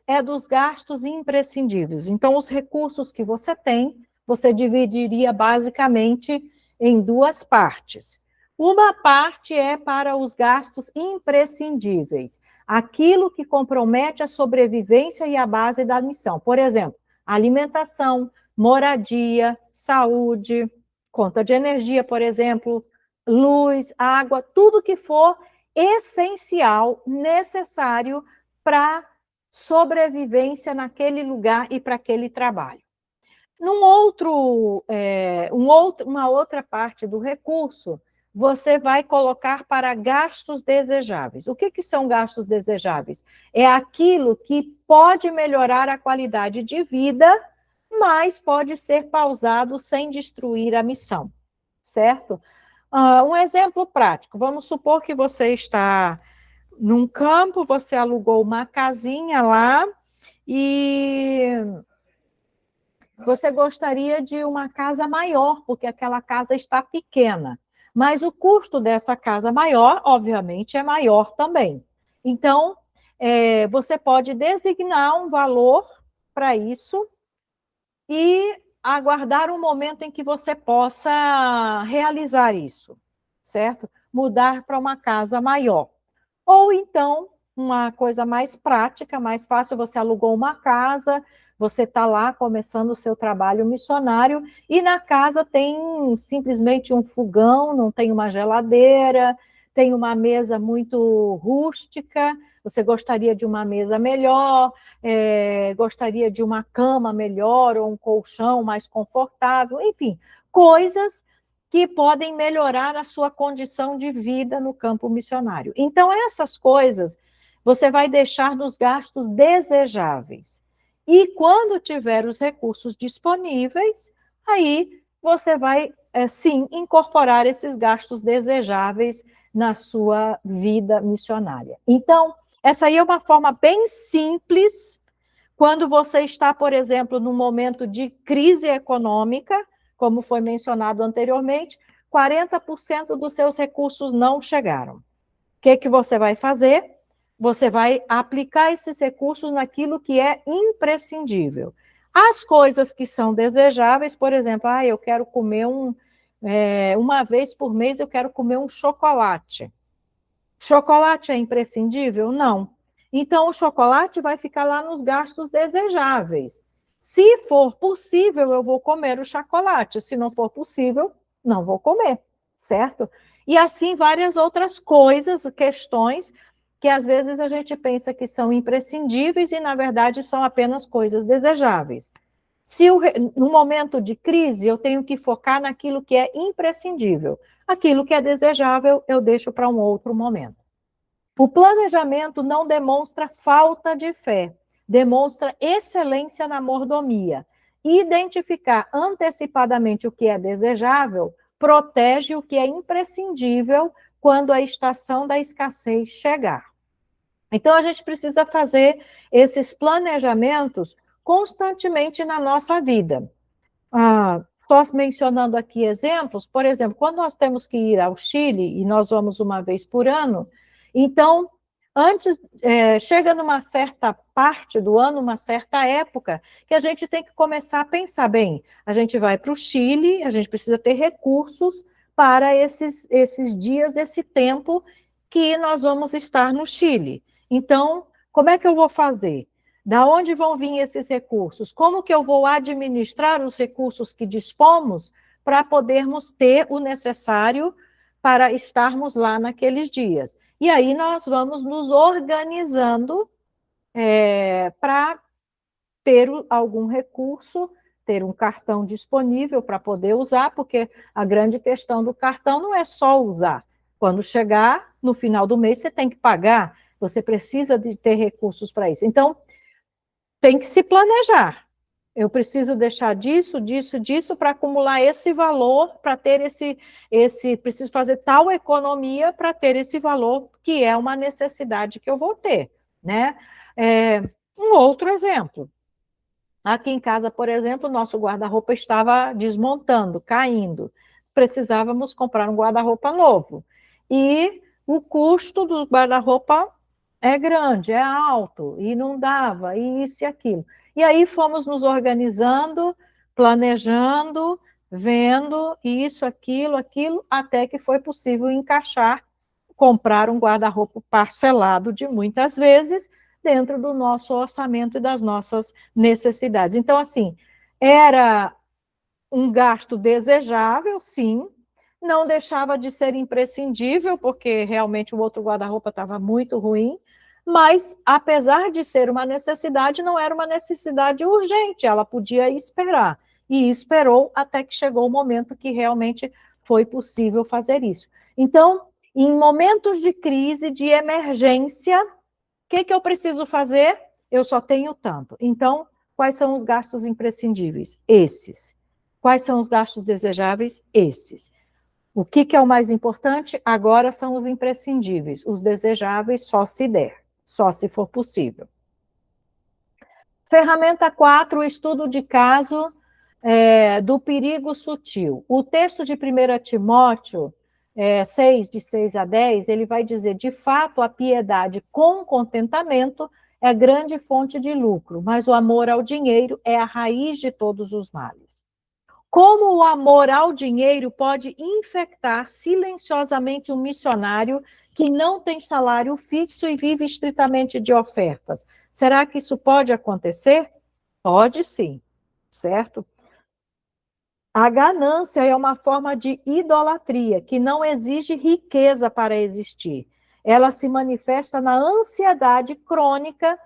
[SPEAKER 1] É dos gastos imprescindíveis. Então, os recursos que você tem, você dividiria basicamente em 2 partes. Uma parte é para os gastos imprescindíveis, aquilo que compromete a sobrevivência e a base da missão. Por exemplo, alimentação, moradia, saúde, conta de energia, por exemplo, luz, água, tudo que for essencial, necessário para sobrevivência naquele lugar e para aquele trabalho. Uma outra parte do recurso, você vai colocar para gastos desejáveis. O que são gastos desejáveis? É aquilo que pode melhorar a qualidade de vida, mas pode ser pausado sem destruir a missão, certo? Um exemplo prático, vamos supor que você está num campo, você alugou uma casinha lá e você gostaria de uma casa maior, porque aquela casa está pequena. Mas o custo dessa casa maior, obviamente, é maior também. Então, você pode designar um valor para isso e aguardar um momento em que você possa realizar isso, certo? Mudar para uma casa maior. Ou então, uma coisa mais prática, mais fácil, você alugou uma casa, você está lá começando o seu trabalho missionário, e na casa tem simplesmente um fogão, não tem uma geladeira, tem uma mesa muito rústica, você gostaria de uma mesa melhor, gostaria de uma cama melhor, ou um colchão mais confortável, enfim, coisas que podem melhorar a sua condição de vida no campo missionário. Então, essas coisas você vai deixar nos gastos desejáveis. E quando tiver os recursos disponíveis, aí você vai, sim, incorporar esses gastos desejáveis na sua vida missionária. Então, essa aí é uma forma bem simples, Quando você está, por exemplo, num momento de crise econômica, como foi mencionado anteriormente, 40% dos seus recursos não chegaram. O que você vai fazer? Você vai aplicar esses recursos naquilo que é imprescindível. As coisas que são desejáveis, por exemplo, eu quero comer uma vez por mês eu quero comer um chocolate. Chocolate é imprescindível? Não. Então, o chocolate vai ficar lá nos gastos desejáveis. Se for possível, eu vou comer o chocolate. Se não for possível, não vou comer, certo? E assim várias outras coisas, questões, que às vezes a gente pensa que são imprescindíveis e, na verdade, são apenas coisas desejáveis. Se no momento de crise eu tenho que focar naquilo que é imprescindível, aquilo que é desejável eu deixo para um outro momento. O planejamento não demonstra falta de fé, demonstra excelência na mordomia. Identificar antecipadamente o que é desejável protege o que é imprescindível quando a estação da escassez chegar. Então, a gente precisa fazer esses planejamentos constantemente na nossa vida. Só mencionando aqui exemplos, por exemplo, quando nós temos que ir ao Chile, e nós vamos uma vez por ano, então, chega numa certa parte do ano, uma certa época, que a gente tem que começar a pensar, bem, a gente vai para o Chile, a gente precisa ter recursos para esses dias, esse tempo que nós vamos estar no Chile. Então, como é que eu vou fazer? Da onde vão vir esses recursos? Como que eu vou administrar os recursos que dispomos para podermos ter o necessário para estarmos lá naqueles dias? E aí nós vamos nos organizando para ter algum recurso, ter um cartão disponível para poder usar, porque a grande questão do cartão não é só usar. Quando chegar no final do mês, você tem que pagar, você precisa de ter recursos para isso. Então, tem que se planejar. Eu preciso deixar disso para acumular esse valor, para ter preciso fazer tal economia para ter esse valor, que é uma necessidade que eu vou ter, né? Um outro exemplo. Aqui em casa, por exemplo, nosso guarda-roupa estava desmontando, caindo. Precisávamos comprar um guarda-roupa novo. E o custo do guarda-roupa é grande, é alto, e não dava, e isso e aquilo. E aí fomos nos organizando, planejando, vendo isso, aquilo, até que foi possível encaixar, comprar um guarda-roupa parcelado de muitas vezes, dentro do nosso orçamento e das nossas necessidades. Então, assim, era um gasto desejável, sim, não deixava de ser imprescindível, porque realmente o outro guarda-roupa estava muito ruim, mas, apesar de ser uma necessidade, não era uma necessidade urgente, ela podia esperar. E esperou até que chegou o momento que realmente foi possível fazer isso. Então, em momentos de crise, de emergência, o que eu preciso fazer? Eu só tenho tanto. Então, quais são os gastos imprescindíveis? Esses. Quais são os gastos desejáveis? Esses. O que é o mais importante? Agora são os imprescindíveis. Os desejáveis só se der, só se for possível. Ferramenta 4, o estudo de caso do perigo sutil. O texto de 1 Timóteo 6, de 6 a 10, ele vai dizer, de fato, a piedade com contentamento é grande fonte de lucro, mas o amor ao dinheiro é a raiz de todos os males. Como o amor ao dinheiro pode infectar silenciosamente um missionário que não tem salário fixo e vive estritamente de ofertas? Será que isso pode acontecer? Pode sim, certo? A ganância é uma forma de idolatria que não exige riqueza para existir. Ela se manifesta na ansiedade crônica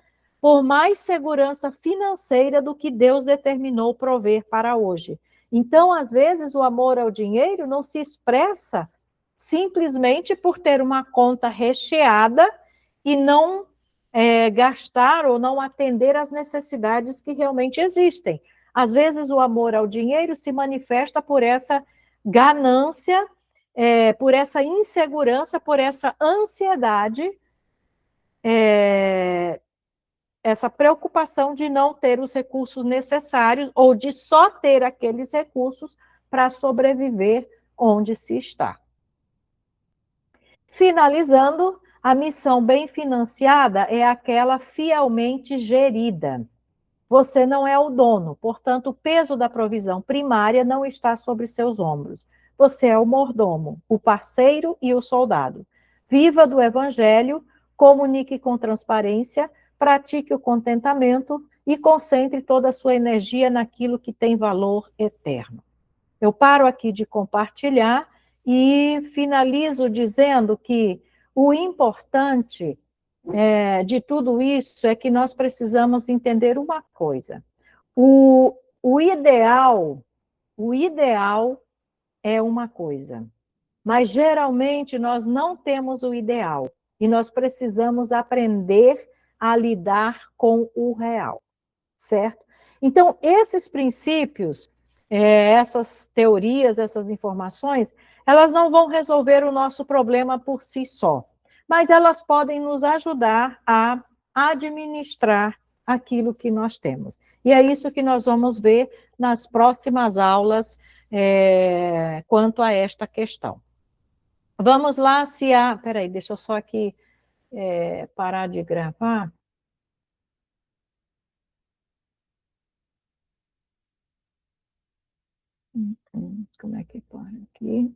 [SPEAKER 1] por mais segurança financeira do que Deus determinou prover para hoje. Então, às vezes, o amor ao dinheiro não se expressa simplesmente por ter uma conta recheada e não gastar ou não atender às necessidades que realmente existem. Às vezes, o amor ao dinheiro se manifesta por essa ganância, por essa insegurança, por essa ansiedade essa preocupação de não ter os recursos necessários ou de só ter aqueles recursos para sobreviver onde se está. Finalizando, a missão bem financiada é aquela fielmente gerida. Você não é o dono, portanto, o peso da provisão primária não está sobre seus ombros. Você é o mordomo, o parceiro e o soldado. Viva do evangelho, comunique com transparência, pratique o contentamento e concentre toda a sua energia naquilo que tem valor eterno. Eu paro aqui de compartilhar e finalizo dizendo que o importante de tudo isso é que nós precisamos entender uma coisa. O ideal é uma coisa, mas geralmente nós não temos o ideal e nós precisamos aprender a lidar com o real, certo? Então, esses princípios, essas teorias, essas informações, elas não vão resolver o nosso problema por si só, mas elas podem nos ajudar a administrar aquilo que nós temos. E é isso que nós vamos ver nas próximas aulas quanto a esta questão. Vamos lá, se há... Peraí, deixa eu só aqui parar de gravar. Como é que põe aqui?